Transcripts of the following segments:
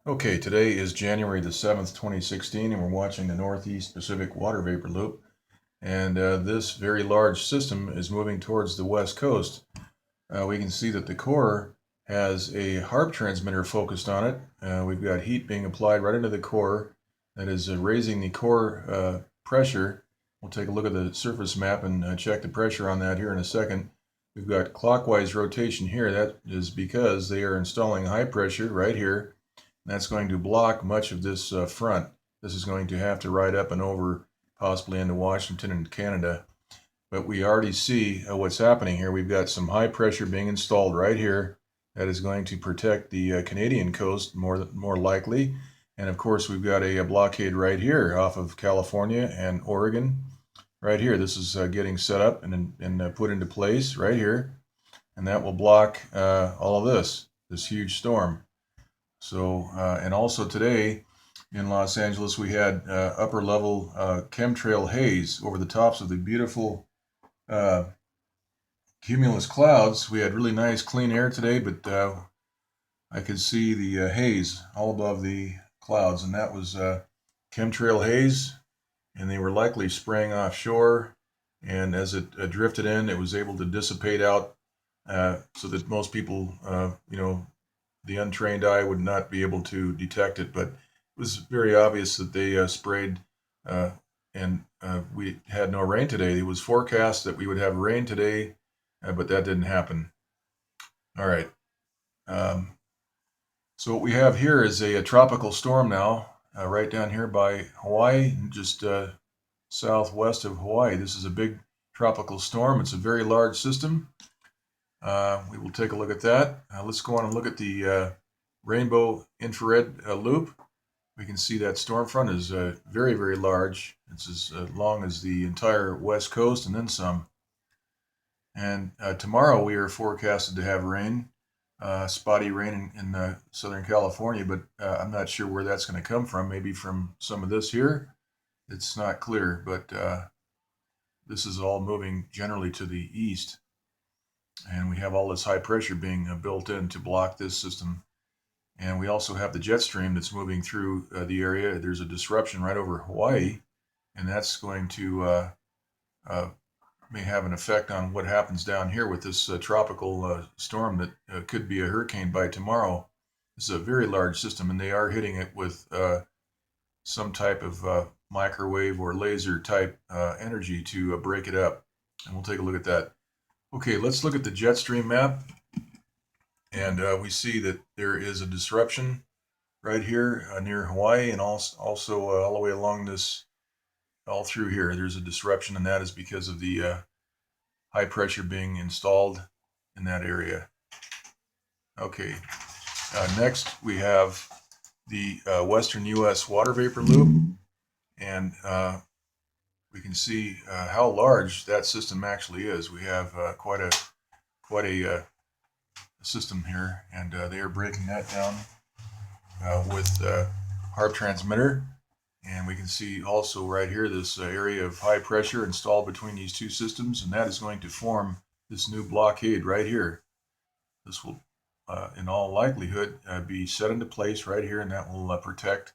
Okay, today is January the 7th, 2016, and we're watching the Northeast Pacific water vapor loop. And this very large system is moving towards the west coast. We can see that the core has a HAARP transmitter focused on it. We've got heat being applied right into the core that is raising the core pressure. We'll take a look at the surface map and check the pressure on that here in a second. We've got clockwise rotation here. That is because they are installing high pressure right here. That's going to block much of this front. This is going to have to ride up and over, possibly into Washington and Canada. But we already see what's happening here. We've got some high pressure being installed right here that is going to protect the Canadian coast more likely. And of course, we've got a blockade right here off of California and Oregon. Right here, this is getting set up and put into place right here. And that will block all of this huge storm. So, and also today in Los Angeles, we had upper level chemtrail haze over the tops of the beautiful uh, cumulus clouds. We had really nice clean air today, but I could see the haze all above the clouds, and that was chemtrail haze, and they were likely spraying offshore. And as it drifted in, it was able to dissipate out so that most people, the untrained eye would not be able to detect it, but it was very obvious that they sprayed, and we had no rain today. It was forecast that we would have rain today, but that didn't happen. All right. Um, so what we have here is a tropical storm now, right down here by Hawaii, just southwest of Hawaii. This is a big tropical storm. It's a very large system. We will take a look at that. Let's go on and look at the rainbow infrared loop. We can see that storm front is very, very large. It's as long as the entire west coast and then some. And tomorrow we are forecasted to have rain, spotty rain in Southern California, but I'm not sure where that's going to come from. Maybe from some of this here. It's not clear, but this is all moving generally to the east. And we have all this high pressure being built in to block this system. And we also have the jet stream that's moving through the area. There's a disruption right over Hawaii, and that's going to uh, may have an effect on what happens down here with this tropical storm that could be a hurricane by tomorrow. This is a very large system, and they are hitting it with some type of microwave or laser type energy to break it up. And we'll take a look at that. Okay, let's look at the jet stream map. And we see that there is a disruption right here near Hawaii, and also all the way along this, all through here. There's a disruption, and that is because of the high pressure being installed in that area. Okay, next we have the western U.S. water vapor loop, and we can see how large that system actually is. We have quite a system here, and they are breaking that down with HAARP transmitter. And we can see also right here this area of high pressure installed between these two systems, and that is going to form this new blockade right here. This will, in all likelihood, be set into place right here, and that will protect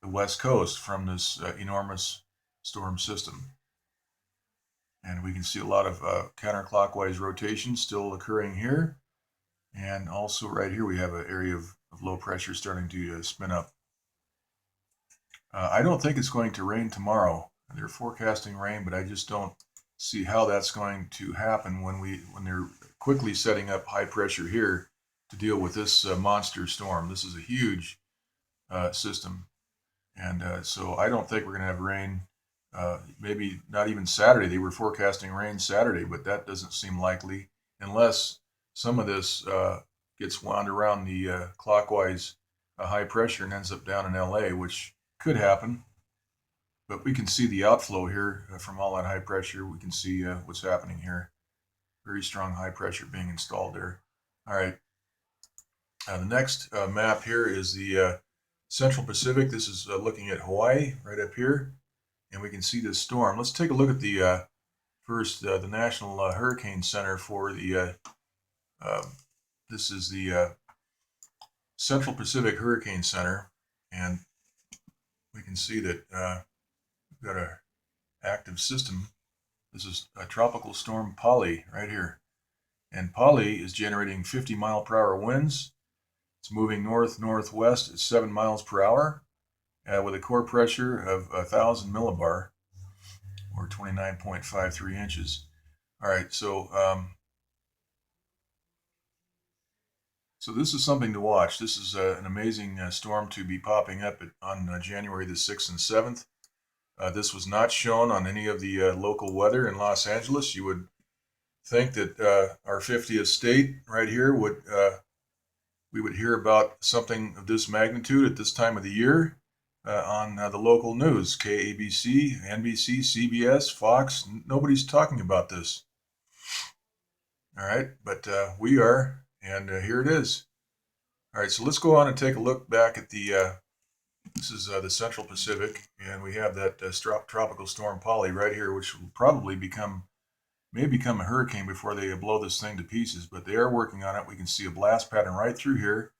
the west coast from this enormous storm system. And we can see a lot of counterclockwise rotation still occurring here. And also right here we have an area of low pressure starting to spin up. I don't think it's going to rain tomorrow. They're forecasting rain, but I just don't see how that's going to happen when they're quickly setting up high pressure here to deal with this monster storm. This is a huge system, and so I don't think we're going to have rain. Maybe not even Saturday. They were forecasting rain Saturday, but that doesn't seem likely unless some of this gets wound around the clockwise high pressure and ends up down in LA, which could happen. But we can see the outflow here from all that high pressure. We can see what's happening here. Very strong high pressure being installed there. All right. The next map here is the Central Pacific. This is looking at Hawaii right up here. And we can see this storm. Let's take a look at the first, the National Hurricane Center for the, this is the Central Pacific Hurricane Center, and we can see that we've got an active system. This is a tropical storm Pali right here. And Pali is generating 50-mile-per-hour winds. It's moving north-northwest at 7 miles per hour with a core pressure of 1,000 millibar, or 29.53 inches. All right, so this is something to watch. This is an amazing storm to be popping up on January the 6th and 7th. This was not shown on any of the local weather in Los Angeles. You would think that our 50th state right here we would hear about something of this magnitude at this time of the year on the local news, KABC, NBC, CBS, Fox. Nobody's talking about this. All right, but we are, and here it is. All right, so let's go on and take a look back at this is the Central Pacific, and we have that tropical storm Pali right here, which will probably may become a hurricane before they blow this thing to pieces, but they are working on it. We can see a blast pattern right through here.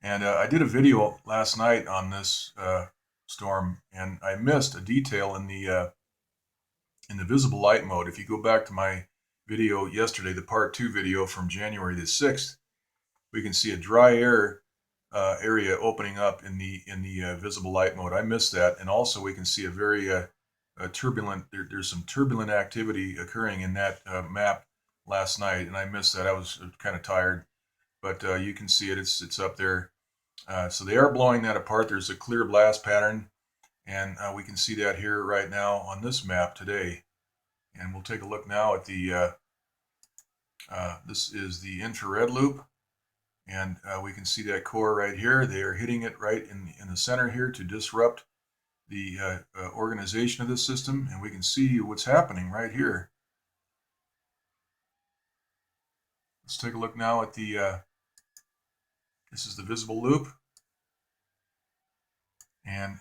And I did a video last night on this storm, and I missed a detail in the visible light mode. If you go back to my video yesterday, the part 2 video from January the 6th, we can see a dry air area opening up in the visible light mode. I missed that, and also we can see a very turbulent. There's some turbulent activity occurring in that map last night, and I missed that. I was kind of tired, but you can see it. It's up there. So they are blowing that apart. There's a clear blast pattern, and we can see that here right now on this map today. And we'll take a look now at the. This is the infrared loop. And we can see that core right here. They are hitting it right in the center here to disrupt the organization of this system. And we can see what's happening right here. Let's take a look now at this is the visible loop. And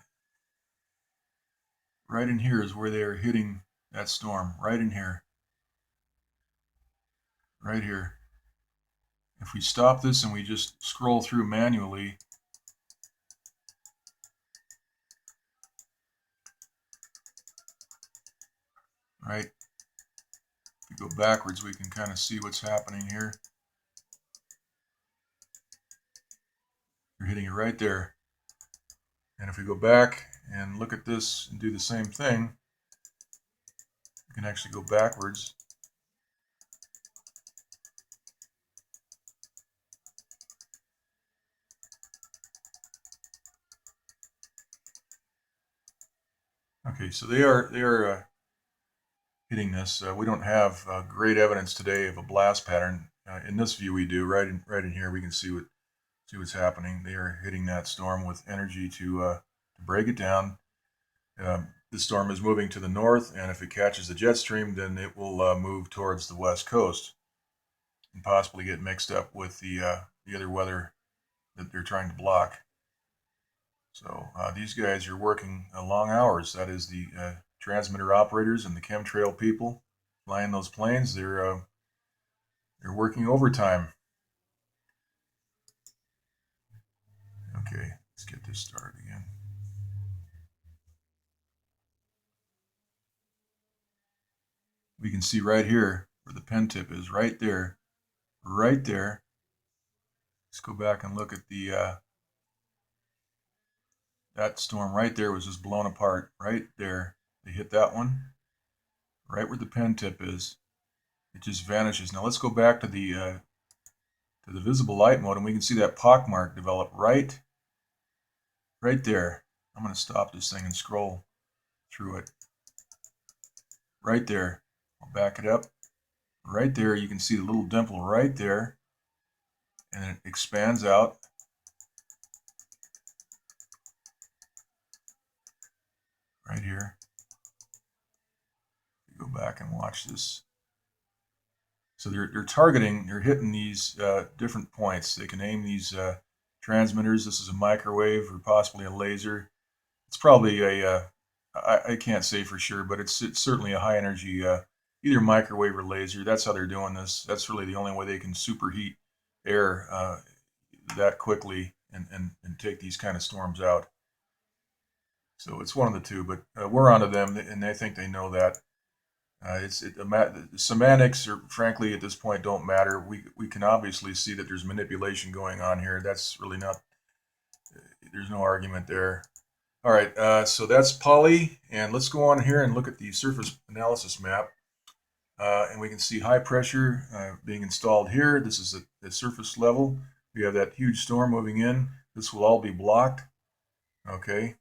right in here is where they are hitting that storm. Right in here. Right here. If we stop this and we just scroll through manually, right? If we go backwards, we can kind of see what's happening here. You're hitting it right there. And if we go back and look at this and do the same thing, we can actually go backwards. Okay, so they are hitting this. We don't have great evidence today of a blast pattern. In this view, we do. Right in here, we can see what's happening. They are hitting that storm with energy to break it down. The storm is moving to the north, and if it catches the jet stream, then it will move towards the west coast and possibly get mixed up with the other weather that they're trying to block. So these guys are working long hours. That is the transmitter operators and the chemtrail people flying those planes. They're working overtime. Okay, let's get this started again. We can see right here where the pen tip is, right there, right there. Let's go back and look at the that storm right there was just blown apart right there. They hit that one right where the pen tip is. It just vanishes. Now let's go back to the visible light mode, and we can see that pockmark develop right there. I'm going to stop this thing and scroll through it. Right there. I'll back it up. Right there, you can see the little dimple right there, and it expands out. Right here. Go back and watch this. So they're hitting these different points. They can aim these transmitters. This is a microwave or possibly a laser. It's probably I can't say for sure, but it's certainly a high energy either microwave or laser. That's how they're doing this. That's really the only way they can superheat air. that quickly and take these kind of storms out. So it's one of the two, but we're onto them, and they think they know that. The semantics, or frankly, at this point, don't matter. We can obviously see that there's manipulation going on here. That's really not. There's no argument there. All right, so that's Pali, and let's go on here and look at the surface analysis map. And we can see high pressure being installed here. This is the surface level. We have that huge storm moving in. This will all be blocked. Okay.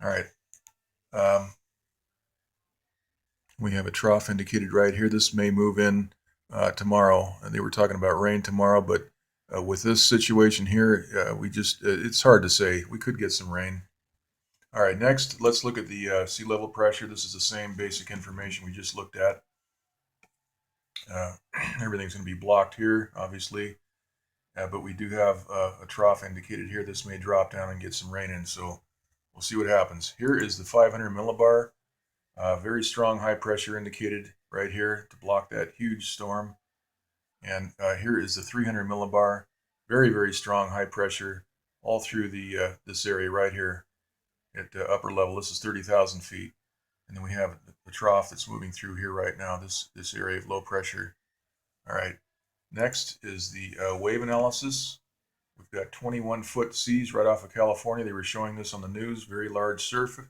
All right. We have a trough indicated right here. This may move in tomorrow. They were talking about rain tomorrow, but with this situation here, it's hard to say. We could get some rain. All right, next, let's look at the sea level pressure. This is the same basic information we just looked at. Everything's going to be blocked here, obviously, but we do have a trough indicated here. This may drop down and get some rain in, so we'll see what happens. Here is the 500 millibar. Very strong high pressure indicated right here to block that huge storm. And here is the 300 millibar. Very, very strong high pressure all through this area right here at upper level. This is 30,000 feet. And then we have the trough that's moving through here right now, this area of low pressure. All right. Next is the wave analysis. We've got 21-foot seas right off of California. They were showing this on the news. Very large surf,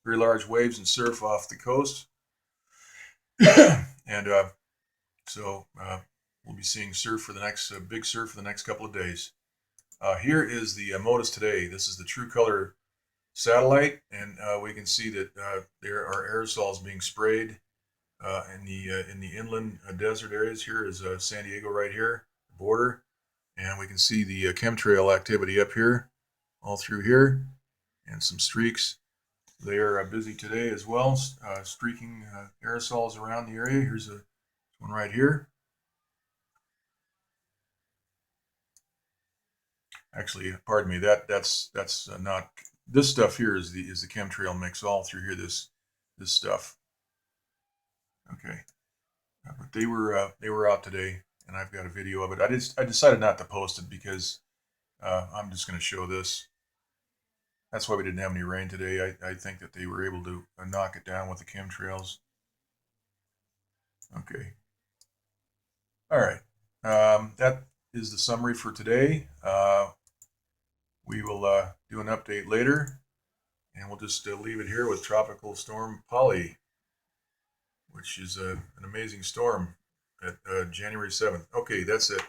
very large waves and surf off the coast. And so we'll be seeing surf for the next big surf for the next couple of days. Here is the MODIS today. This is the True Color satellite, and we can see that there are aerosols being sprayed in the inland desert areas. Here is San Diego right here, the border, and we can see the chemtrail activity up here, all through here, and some streaks. They are busy today as well, streaking aerosols around the area. Here's one right here. Actually, pardon me. That's not. This stuff here is the chemtrail mix all through here. This stuff. Okay, but they were out today, and I've got a video of it. I decided not to post it because I'm just going to show this. That's why we didn't have any rain today. I think that they were able to knock it down with the chemtrails. Okay. All right. That is the summary for today. We will do an update later, and we'll just leave it here with Tropical Storm Pali, which is an amazing storm at January 7th. Okay, that's it.